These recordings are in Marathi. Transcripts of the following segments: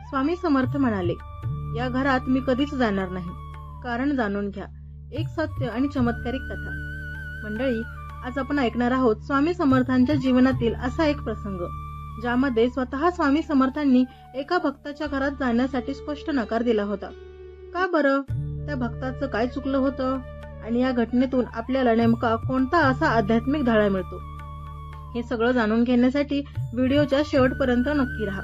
स्वामी समर्थ म्हणाले, या घरात मी कधीच जाणार नाही. कारण जाणून घ्या. एक सत्य आणि चमत्कारिक कथा. मंडळी, आज आपण ऐकणार आहोत स्वामी समर्थांच्या जीवनातील असा एक प्रसंग, ज्यामध्ये स्वतः स्वामी समर्थांनी एका भक्ताच्या घरात जाण्यासाठी स्पष्ट नकार दिला होता. का बरं? त्या भक्ताचं काय चुकलं होतं आणि या घटनेतून आपल्याला नेमका कोणता असा आध्यात्मिक धडा मिळतो, हे सगळं जाणून घेण्यासाठी व्हिडिओच्या शेवटपर्यंत नक्की राहा.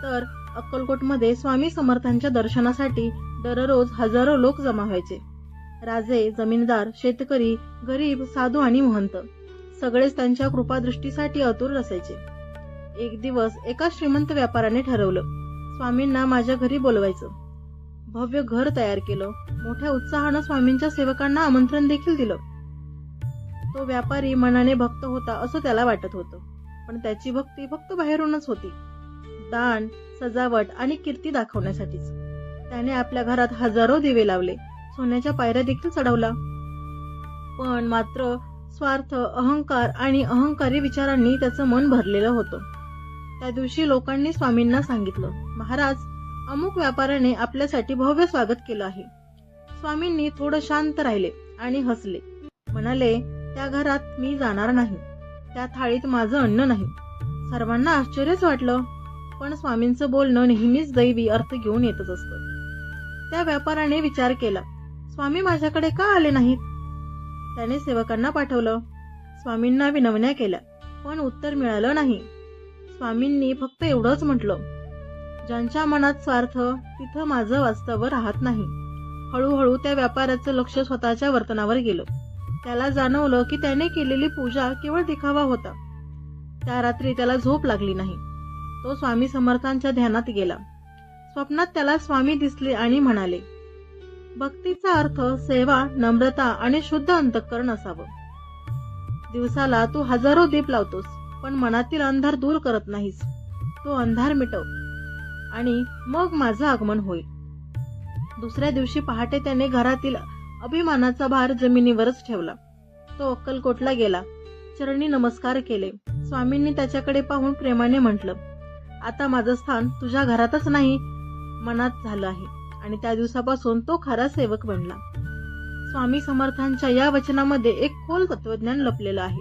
तर अक्कलकोटमध्ये स्वामी समर्थांच्या दर्शनासाठी दररोज हजारो लोक जमा व्हायचे. राजे, जमीनदार, शेतकरी, गरीब, साधू आणि महंत सगळेच त्यांच्या कृपादृष्टीसाठी आतुर असायचे. एक दिवस एका श्रीमंत व्यापाऱ्याने ठरवलं, स्वामींना माझ्या घरी बोलवायचं. भव्य घर तयार केलं. मोठ्या उत्साहानं स्वामींच्या सेवकांना आमंत्रण देखील दिलं. तो व्यापारी मनाने भक्त होता असं त्याला वाटत होतं, पण त्याची भक्ती फक्त बाहेरूनच होती. दान, सजावट आणि कीर्ती दाखवण्यासाठीच. त्याने आपल्या घरात हजारो दिवे लावले, सोन्याच्या पायऱ्या देखील चढवला. पण मात्र स्वार्थ, अहंकार आणि अहंकारी विचारांनी त्याचं मन भरलेलं होतं. त्या दिवशी लोकांनी स्वामींना सांगितलं, महाराज, अमुक व्यापाऱ्याने आपल्यासाठी भव्य स्वागत केलं आहे. स्वामींनी थोडं शांत राहिले आणि हसले. म्हणाले, त्या घरात मी जाणार नाही. त्या थाळीत माझं अन्न नाही. सर्वांना आश्चर्यच वाटलं, पण स्वामींचं बोलणं नेहमीच दैवी अर्थ घेऊन येतच असतं. त्या व्यापाऱ्याने विचार केला, स्वामी माझ्याकडे का आले नाहीत? त्याने सेवकांना पाठवलं. स्वामींना विनवण्या केल्या, पण उत्तर मिळालं नाही. स्वामींनी फक्त एवढंच म्हटलं, ज्यांच्या मनात स्वार्थ, तिथं माझं वास्तव राहत नाही. हळूहळू त्या व्यापाऱ्याचं लक्ष स्वतःच्या वर्तनावर गेलं. त्याला जाणवलं की त्याने केलेली पूजा केवळ दिखावा होता. त्या रात्री त्याला झोप लागली नाही. तो स्वामी समर्थांच्या ध्यानात गेला. स्वप्नात त्याला स्वामी दिसले आणि म्हणाले, भक्तीचा अर्थ सेवा, नम्रता आणि शुद्ध अंतःकरण असावं. दिवसाला तू हजारो दीप लावतोस, पण मनातील अंधार दूर करत नाहीस. तो अंधार मिटव आणि मग माझं आगमन होईल. दुसऱ्या दिवशी पहाटे त्याने घरातील अभिमानाचा भार जमिनीवरच ठेवला. तो अक्कलकोटला गेला. चरणी नमस्कार केले. स्वामींनी त्याच्याकडे पाहून प्रेमाने म्हटलं, आता माझं स्थान तुझ्या घरातच नाही, मनात झालं आहे. आणि त्या दिवसापासून तो खरा सेवक बनला. स्वामी समर्थांच्या या वचनामध्ये एक खोल तत्वज्ञान लपलेलं आहे.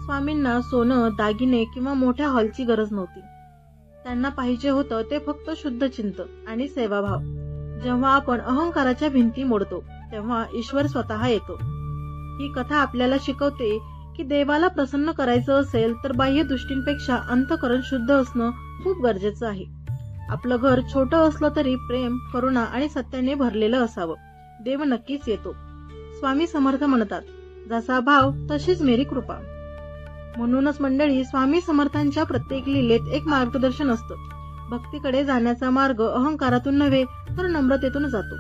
स्वामींना सोनं, दागिने किंवा मोठ्या हॉलची गरज नव्हती. त्यांना पाहिजे होतं ते फक्त शुद्ध चिंतन आणि सेवाभाव. जेव्हा आपण अहंकाराच्या भिंती मोडतो, तेव्हा ईश्वर स्वतः येतो. ही कथा आपल्याला शिकवते की देवाला प्रसन्न करायचं असेल तर बाह्य दृष्टींपेक्षा अंतःकरण शुद्ध असणं खूप गरजेचं आहे. आपलं घर छोटं असलं तरी प्रेम, करुणा आणि सत्याने भरलेलं असावं. देव नक्कीच येतो. स्वामी समर्थ म्हणतात, जसा भाव तशीच मेरी कृपा. म्हणूनच मंडळी, स्वामी समर्थांच्या प्रत्येक लीलेत एक मार्गदर्शन असतं. भक्तीकडे जाण्याचा मार्ग अहंकारातून नव्हे तर नम्रतेतून जातो.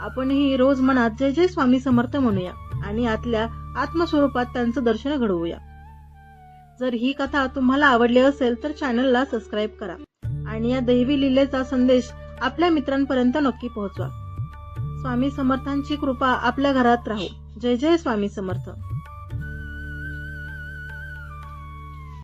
आपणही रोज मनात जय जय स्वामी समर्थ म्हणूया आणि आतल्या आत्मस्वरूपात त्यांचं दर्शन घडवूया. जर ही कथा तुम्हाला आवडली असेल तर चॅनलला सबस्क्राईब करा आणि या दैवी लीलेचा संदेश आपल्या मित्रांपर्यंत नक्की पोहोचवा. स्वामी समर्थांची कृपा आपल्या घरात राहो. जय जय स्वामी समर्थ.